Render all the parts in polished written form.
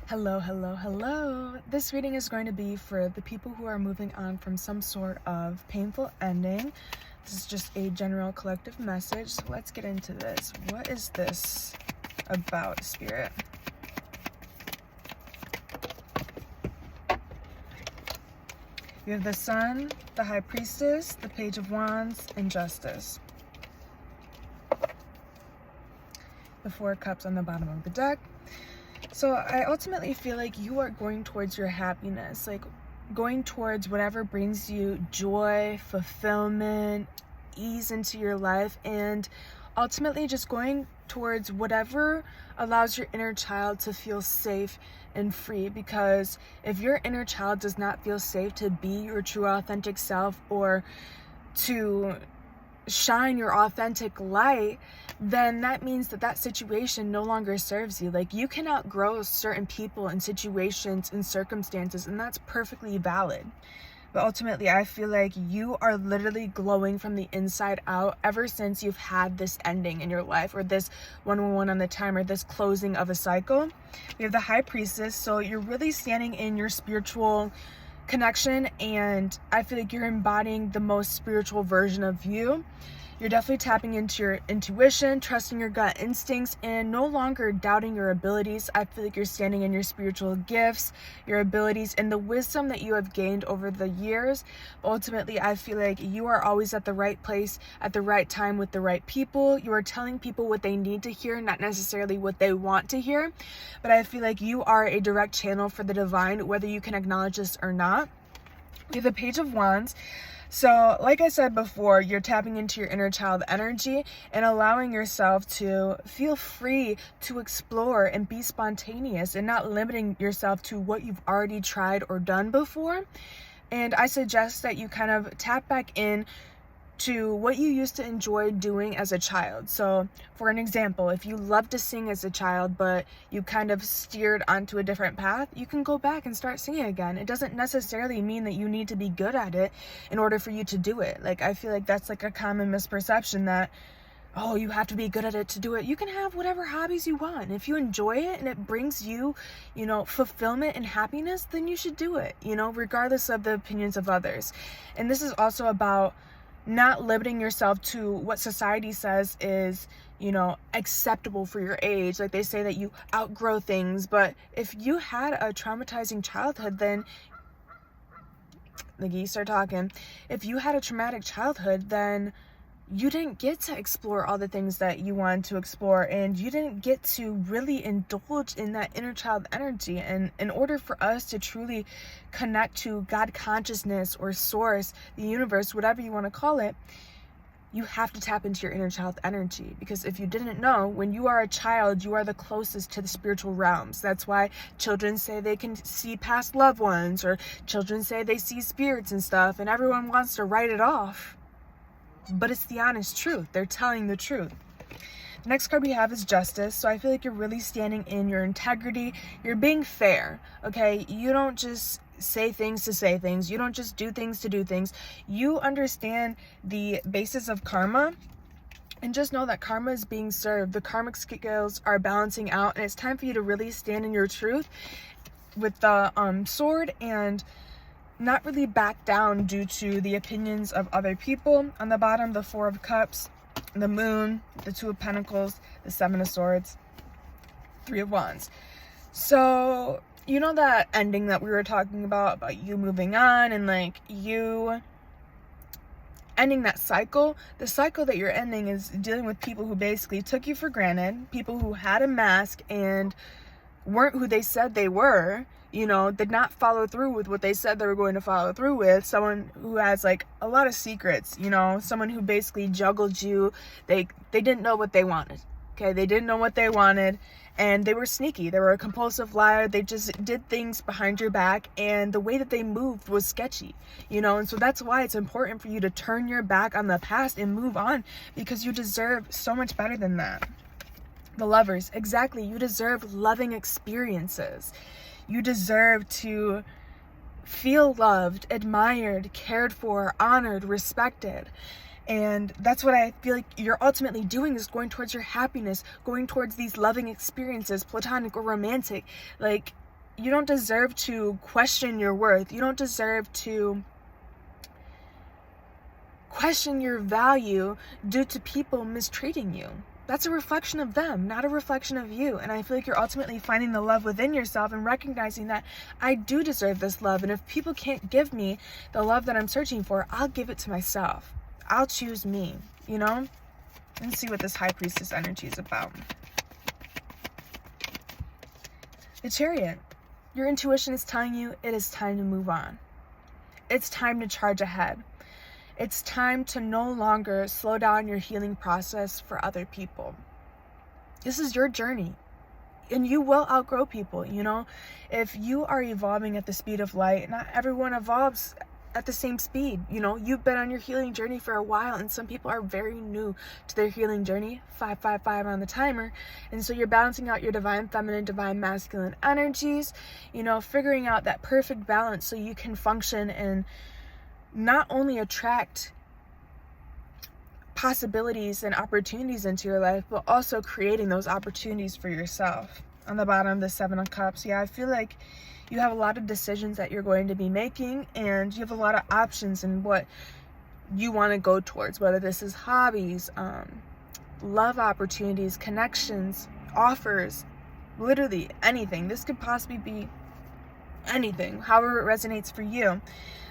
Hello, hello, hello. This reading is going to be for the people who are moving on from some sort of painful ending. This is just a general collective message. So let's get into this. What is this about, Spirit? You have the Sun, the High Priestess, the Page of Wands, and Justice. The Four of Cups on the bottom of the deck. So I ultimately feel like you are going towards your happiness, like going towards whatever brings you joy, fulfillment, ease into your life, and ultimately just going towards whatever allows your inner child to feel safe and free. Because if your inner child does not feel safe to be your true authentic self or to shine your authentic light, then that means that situation no longer serves you. Like, you can outgrow certain people and situations and circumstances, and that's perfectly valid. But ultimately, I feel like you are literally glowing from the inside out ever since you've had this ending in your life, or this 111 on the timer, this closing of a cycle. We have the High Priestess, so you're really standing in your spiritual connection, and I feel like you're embodying the most spiritual version of you. You're definitely tapping into your intuition, trusting your gut instincts, and no longer doubting your abilities. I feel like you're standing in your spiritual gifts, your abilities, and the wisdom that you have gained over the years. Ultimately, I feel like you are always at the right place at the right time with the right people. You are telling people what they need to hear, not necessarily what they want to hear. But I feel like you are a direct channel for the divine, whether you can acknowledge this or not. We have the Page of Wands. So, like I said before, you're tapping into your inner child energy and allowing yourself to feel free to explore and be spontaneous and not limiting yourself to what you've already tried or done before. And I suggest that you kind of tap back in to what you used to enjoy doing as a child. So for an example, if you loved to sing as a child, but you kind of steered onto a different path, you can go back and start singing again. It doesn't necessarily mean that you need to be good at it in order for you to do it. Like, I feel like that's like a common misperception that, oh, you have to be good at it to do it. You can have whatever hobbies you want. If you enjoy it and it brings you, fulfillment and happiness, then you should do it, regardless of the opinions of others. And this is also about not limiting yourself to what society says is, acceptable for your age. Like, they say that you outgrow things, but if you had a traumatizing childhood, then the geese are talking. If you had a traumatic childhood, then you didn't get to explore all the things that you wanted to explore, and you didn't get to really indulge in that inner child energy. And in order for us to truly connect to God consciousness or source, the universe, whatever you want to call it, you have to tap into your inner child energy. Because if you didn't know, when you are a child, you are the closest to the spiritual realms. That's why children say they can see past loved ones, or children say they see spirits and stuff, and everyone wants to write it off. But it's the honest truth. They're telling the truth. The next card we have is Justice. So I feel like you're really standing in your integrity. You're being fair, okay? You don't just say things to say things. You don't just do things to do things. You understand the basis of karma, and just know that karma is being served. The karmic scales are balancing out, and it's time for you to really stand in your truth with the sword and not really back down due to the opinions of other people. On the bottom, the Four of Cups, the Moon, the Two of Pentacles, the Seven of Swords, Three of Wands. So, that ending that we were talking about you moving on and like you ending that cycle. The cycle that you're ending is dealing with people who basically took you for granted, people who had a mask and weren't who they said they were, did not follow through with what they said they were going to follow through with. Someone who has like a lot of secrets, someone who basically juggled you. They didn't know what they wanted. Okay, they didn't know what they wanted, and they were sneaky. They were a compulsive liar. They just did things behind your back, and the way that they moved was sketchy, and so that's why it's important for you to turn your back on the past and move on, because you deserve so much better than that. The Lovers, exactly. You deserve loving experiences. You deserve to feel loved, admired, cared for, honored, respected. And that's what I feel like you're ultimately doing, is going towards your happiness, going towards these loving experiences, platonic or romantic. Like, You don't deserve to question your worth. You don't deserve to question your value due to people mistreating you. That's a reflection of them, not a reflection of you. And I feel like you're ultimately finding the love within yourself and recognizing that I do deserve this love. And if people can't give me the love that I'm searching for, I'll give it to myself. I'll choose me, you know? Let's see what this High Priestess energy is about. The Chariot. Your intuition is telling you it is time to move on. It's time to charge ahead. It's time to no longer slow down your healing process for other people. This is your journey, and you will outgrow people, you know? If you are evolving at the speed of light, not everyone evolves at the same speed, you know? You've been on your healing journey for a while, and some people are very new to their healing journey, 555 on the timer, and so you're balancing out your divine feminine, divine masculine energies, you know, figuring out that perfect balance so you can function and not only attract possibilities and opportunities into your life, but also creating those opportunities for yourself. On the bottom, the Seven of Cups. Yeah, I feel like you have a lot of decisions that you're going to be making, and you have a lot of options in what you want to go towards, whether this is hobbies, love opportunities, connections, offers, literally anything. This could possibly be anything, however it resonates for you.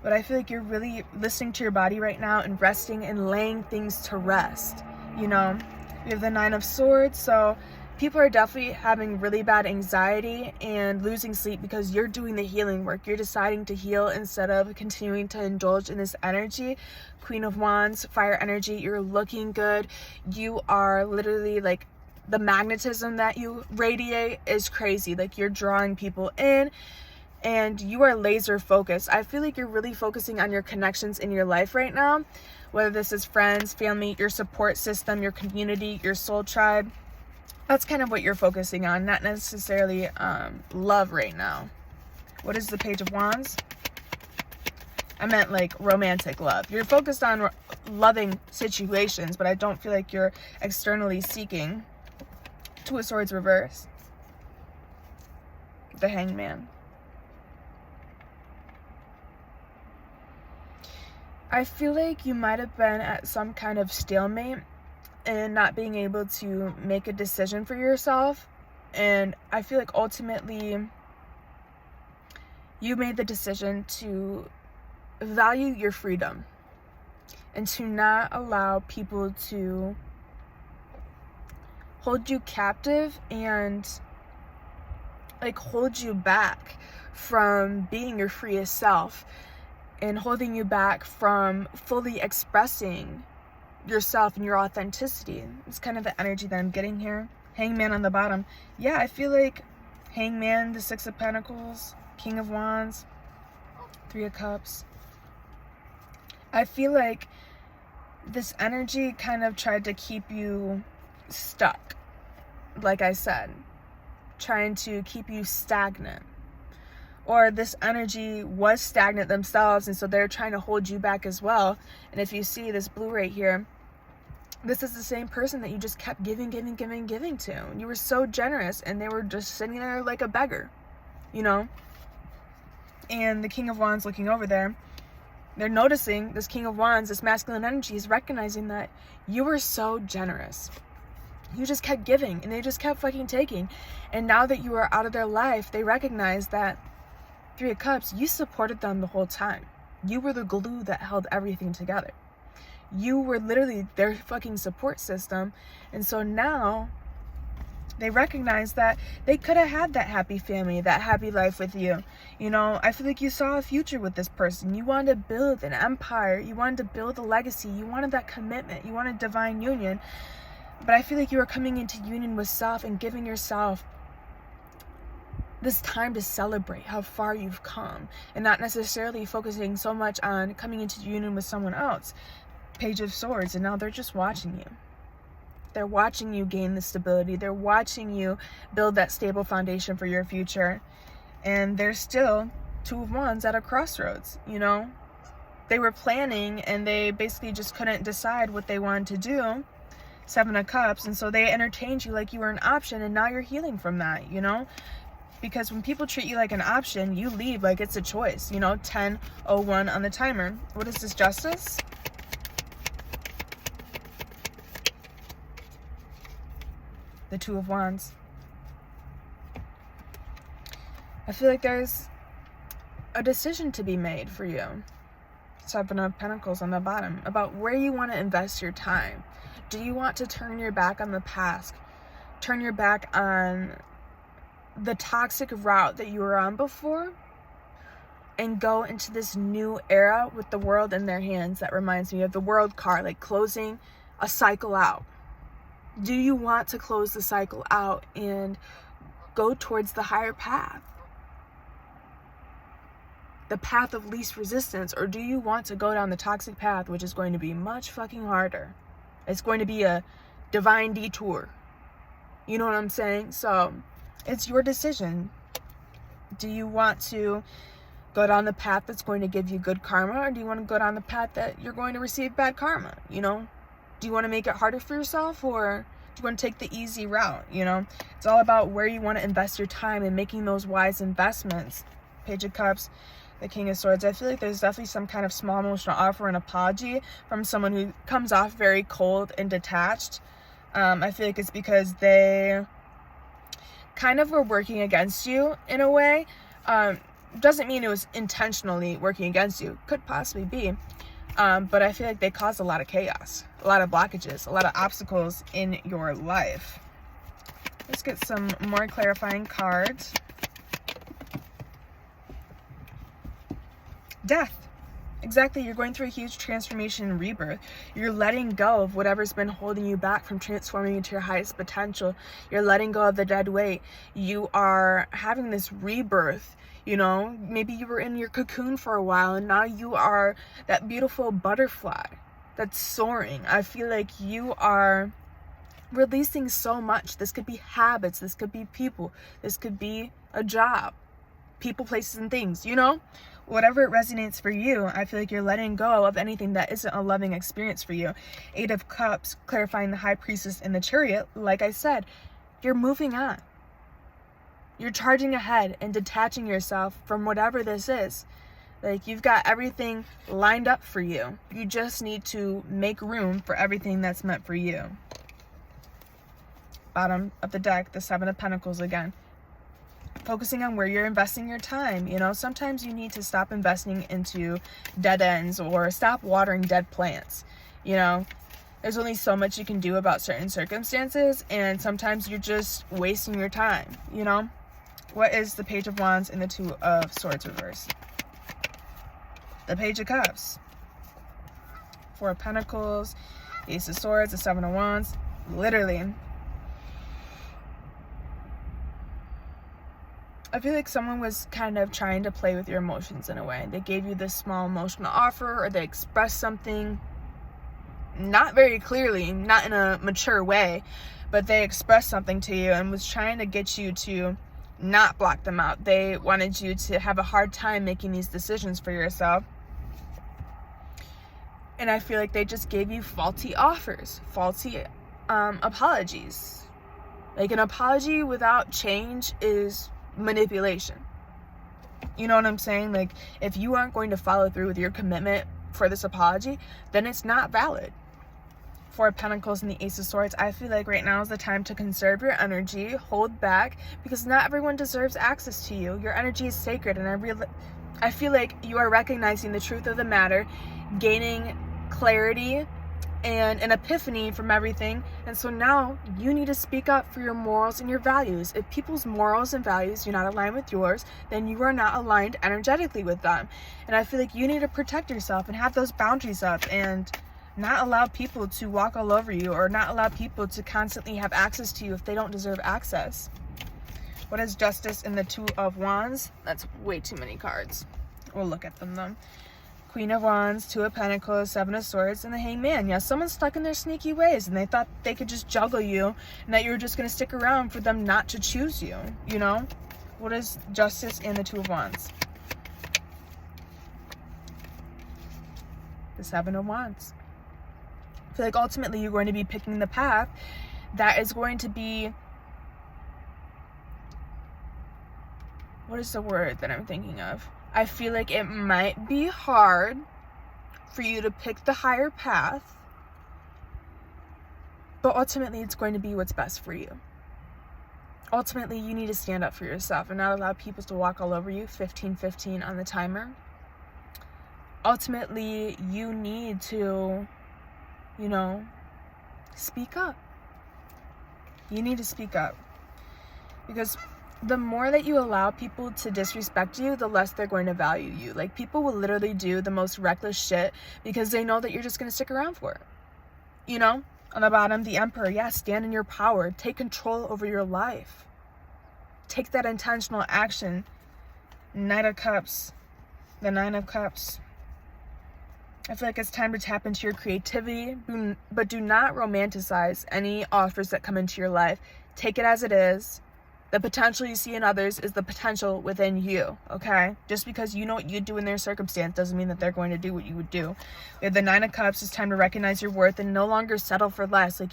But I feel like you're really listening to your body right now and resting and laying things to rest, you know? We have the Nine of Swords, so people are definitely having really bad anxiety and losing sleep because you're doing the healing work. You're deciding to heal instead of continuing to indulge in this energy. Queen of Wands, fire energy, you're looking good. You are literally like, the magnetism that you radiate is crazy. Like, you're drawing people in. And you are laser focused. I feel like you're really focusing on your connections in your life right now, whether this is friends, family, your support system, your community, your soul tribe. That's kind of what you're focusing on, not necessarily love right now. What is the Page of Wands? I meant like romantic love. You're focused on loving situations, but I don't feel like you're externally seeking. Two of Swords reverse. The Hangman. I feel like you might have been at some kind of stalemate and not being able to make a decision for yourself. And I feel like ultimately you made the decision to value your freedom and to not allow people to hold you captive and like hold you back from being your freest self, and holding you back from fully expressing yourself and your authenticity. It's kind of the energy that I'm getting here. Hangman on the bottom. Yeah, I feel like Hangman, the Six of Pentacles, King of Wands, Three of Cups. I feel like this energy kind of tried to keep you stuck. Like I said, trying to keep you stagnant. Or this energy was stagnant themselves, and so they're trying to hold you back as well. And if you see this blue right here, this is the same person that you just kept giving to. And you were so generous, and they were just sitting there like a beggar, you know? And the King of Wands looking over there, they're noticing this King of Wands, this masculine energy is recognizing that you were so generous. You just kept giving, and they just kept fucking taking. And now that you are out of their life, they recognize that Three of Cups, you supported them the whole time. You were the glue that held everything together. You were literally their fucking support system. And so now they recognize that they could have had that happy family, that happy life with you. You know, I feel like you saw a future with this person. You wanted to build an empire. You wanted to build a legacy. You wanted that commitment. You wanted divine union. But I feel like you were coming into union with self and giving yourself this time to celebrate how far you've come, and not necessarily focusing so much on coming into union with someone else. Page of Swords, and now they're just watching you. They're watching you gain the stability. They're watching you build that stable foundation for your future. And they're still Two of Wands at a crossroads, you know? They were planning, and they basically just couldn't decide what they wanted to do. Seven of Cups, and so they entertained you like you were an option, and now you're healing from that, you know? Because when people treat you like an option, you leave like it's a choice. You know, 10:01 on the timer. What is this, Justice? The Two of Wands. I feel like there's a decision to be made for you. Seven of Pentacles on the bottom, about where you want to invest your time. Do you want to turn your back on the past? Turn your back on the toxic route that you were on before and go into this new era with the world in their hands? That reminds me of the World card, like closing a cycle out. Do you want to close the cycle out and go towards the higher path? The path of least resistance? Or do you want to go down the toxic path, which is going to be much fucking harder? It's going to be a divine detour. You know what I'm saying? So it's your decision. Do you want to go down the path that's going to give you good karma, or do you want to go down the path that you're going to receive bad karma? You know, do you want to make it harder for yourself, or do you want to take the easy route? You know, it's all about where you want to invest your time and making those wise investments. Page of Cups, the King of Swords. I feel like there's definitely some kind of small emotional offer and apology from someone who comes off very cold and detached. I feel like it's because they kind of were working against you in a way. Doesn't mean it was intentionally working against you. Could possibly be. But I feel like they caused a lot of chaos, a lot of blockages, a lot of obstacles in your life. Let's get some more clarifying cards. Death. Exactly. You're going through a huge transformation and rebirth. You're letting go of whatever's been holding you back from transforming into your highest potential. You're letting go of the dead weight. You are having this rebirth. You know, maybe you were in your cocoon for a while and now you are that beautiful butterfly that's soaring. I feel like you are releasing so much. This could be habits. This could be people. This could be a job, people, places, and things, you know? Whatever it resonates for you, I feel like you're letting go of anything that isn't a loving experience for you. Eight of Cups, clarifying the High Priestess in the Chariot. Like I said, you're moving on. You're charging ahead and detaching yourself from whatever this is. Like, you've got everything lined up for you. You just need to make room for everything that's meant for you. Bottom of the deck, the Seven of Pentacles again. Focusing on where you're investing your time. You know, sometimes you need to stop investing into dead ends or stop watering dead plants. You know, there's only so much you can do about certain circumstances, and sometimes you're just wasting your time, you know? What is the Page of Wands and the Two of Swords reverse? The Page of Cups. Four of Pentacles, the Ace of Swords, the Seven of Wands. Literally, I feel like someone was kind of trying to play with your emotions in a way. They gave you this small emotional offer, or they expressed something not very clearly, not in a mature way, but they expressed something to you and was trying to get you to not block them out. They wanted you to have a hard time making these decisions for yourself. And I feel like they just gave you faulty offers, faulty apologies. Like, an apology without change is manipulation. You know what I'm saying? Like, if you aren't going to follow through with your commitment for this apology, then it's not valid. Four of Pentacles and the Ace of Swords. I feel like right now is the time to conserve your energy, hold back, because not everyone deserves access to you. Your energy is sacred, and I feel like you are recognizing the truth of the matter, gaining clarity and an epiphany from everything. And so now you need to speak up for your morals and your values. If people's morals and values do not align with yours, then you are not aligned energetically with them. And I feel like you need to protect yourself and have those boundaries up, and not allow people to walk all over you, or not allow people to constantly have access to you if they don't deserve access. What is Justice in the Two of Wands? That's way too many cards. We'll look at them though. Queen of Wands, Two of Pentacles, Seven of Swords, and the Hangman. Yeah, someone's stuck in their sneaky ways and they thought they could just juggle you and that you were just going to stick around for them not to choose you, you know? What is Justice in the Two of Wands? The Seven of Wands. I feel like ultimately you're going to be picking the path that is going to be what is the word that I'm thinking of? I feel like it might be hard for you to pick the higher path, but ultimately it's going to be what's best for you. Ultimately, you need to stand up for yourself and not allow people to walk all over you. 15:15 on the timer. Ultimately, you need to, speak up. You need to speak up. Because the more that you allow people to disrespect you, the less they're going to value you. Like, people will literally do the most reckless shit because they know that you're just going to stick around for it. On the bottom, the Emperor. Yes, stand in your power. Take control over your life. Take that intentional action. Knight of Cups. The Nine of Cups. I feel like it's time to tap into your creativity, but do not romanticize any offers that come into your life. Take it as it is. The potential you see in others is the potential within you, okay? Just because you know what you'd do in their circumstance doesn't mean that they're going to do what you would do. We have the Nine of Cups. It's time to recognize your worth and no longer settle for less. Like,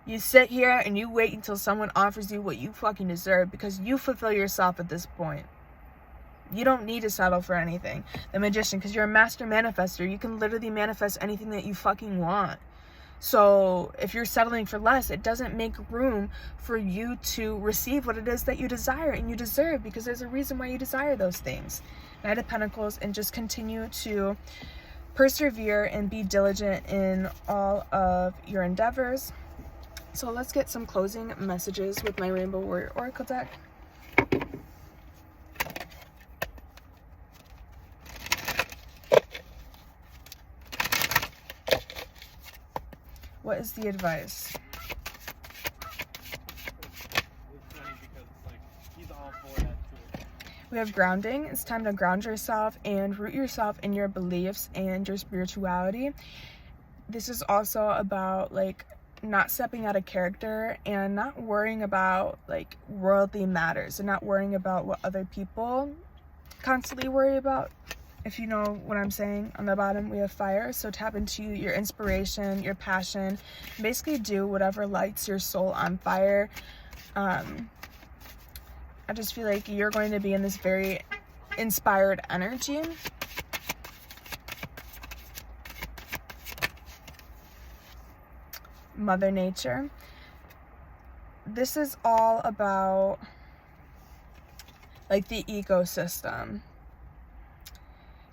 you sit here and you wait until someone offers you what you fucking deserve because you fulfill yourself at this point. You don't need to settle for anything. The Magician, because you're a master manifester. You can literally manifest anything that you fucking want. So if you're settling for less, it doesn't make room for you to receive what it is that you desire and you deserve, because there's a reason why you desire those things. Knight of Pentacles, and just continue to persevere and be diligent in all of your endeavors. So let's get some closing messages with my Rainbow Warrior Oracle deck. What is the advice? We have grounding. It's time to ground yourself and root yourself in your beliefs and your spirituality. This is also about not stepping out of character and not worrying about worldly matters and not worrying about what other people constantly worry about. If you know what I'm saying. On the bottom, we have fire. So tap into your inspiration, your passion. Basically do whatever lights your soul on fire. I just feel like you're going to be in this very inspired energy. Mother Nature. This is all about the ecosystem.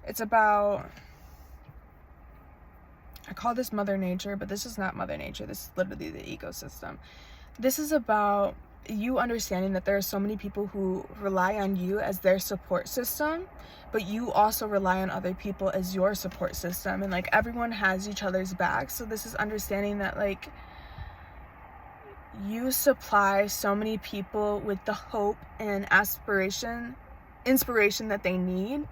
It's about, I call this Mother Nature, but this is not Mother Nature. This is literally the ecosystem. This is about you understanding that there are so many people who rely on you as their support system, but you also rely on other people as your support system. And everyone has each other's back. So this is understanding that you supply so many people with the hope and inspiration that they need.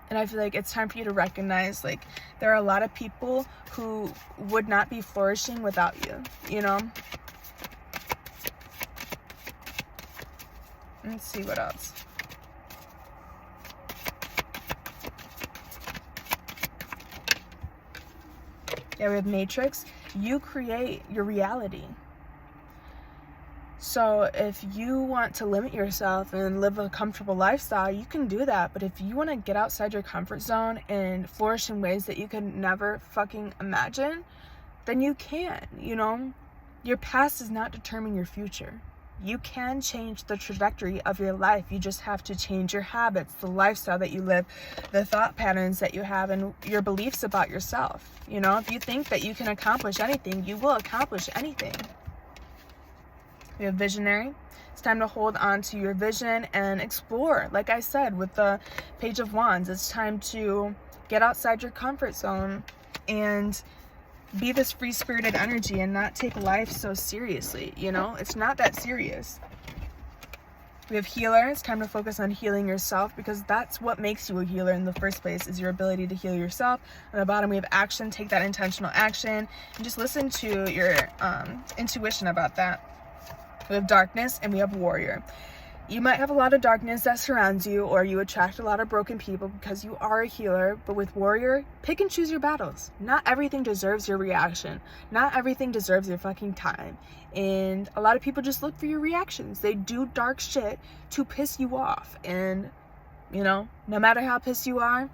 And I feel like it's time for you to recognize, there are a lot of people who would not be flourishing without you, Let's see what else. Yeah, we have Matrix. You create your reality. So if you want to limit yourself and live a comfortable lifestyle, you can do that. But if you want to get outside your comfort zone and flourish in ways that you could never fucking imagine, then you can, Your past does not determine your future. You can change the trajectory of your life. You just have to change your habits, the lifestyle that you live, the thought patterns that you have, and your beliefs about yourself. If you think that you can accomplish anything, you will accomplish anything. We have Visionary. It's time to hold on to your vision and explore. Like I said, with the Page of Wands, it's time to get outside your comfort zone and be this free-spirited energy and not take life so seriously, It's not that serious. We have Healer. It's time to focus on healing yourself, because that's what makes you a healer in the first place, is your ability to heal yourself. On the bottom, we have Action. Take that intentional action and just listen to your intuition about that. We have Darkness and we have Warrior. You might have a lot of darkness that surrounds you, or you attract a lot of broken people because you are a healer. But with warrior, pick and choose your battles. Not everything deserves your reaction. Not everything deserves your fucking time. And a lot of people just look for your reactions. They do dark shit to piss you off. And, you know, no matter how pissed you are,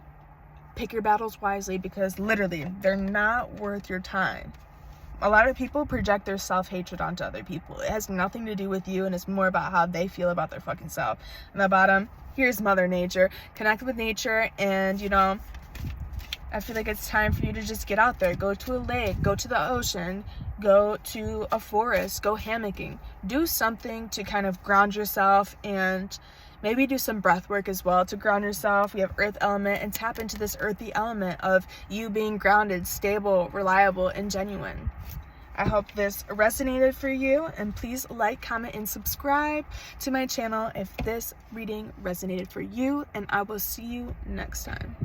pick your battles wisely, because literally, they're not worth your time. A lot of people project their self-hatred onto other people. It has nothing to do with you, and it's more about how they feel about their fucking self. On the bottom, here's Mother Nature. Connect with nature, and, you know, I feel like it's time for you to just get out there. Go to a lake, go to the ocean, go to a forest, go hammocking. Do something to kind of ground yourself, and maybe do some breath work as well to ground yourself. We have earth element, and tap into this earthy element of you being grounded, stable, reliable, and genuine. I hope this resonated for you, and please like, comment, and subscribe to my channel if this reading resonated for you, and I will see you next time.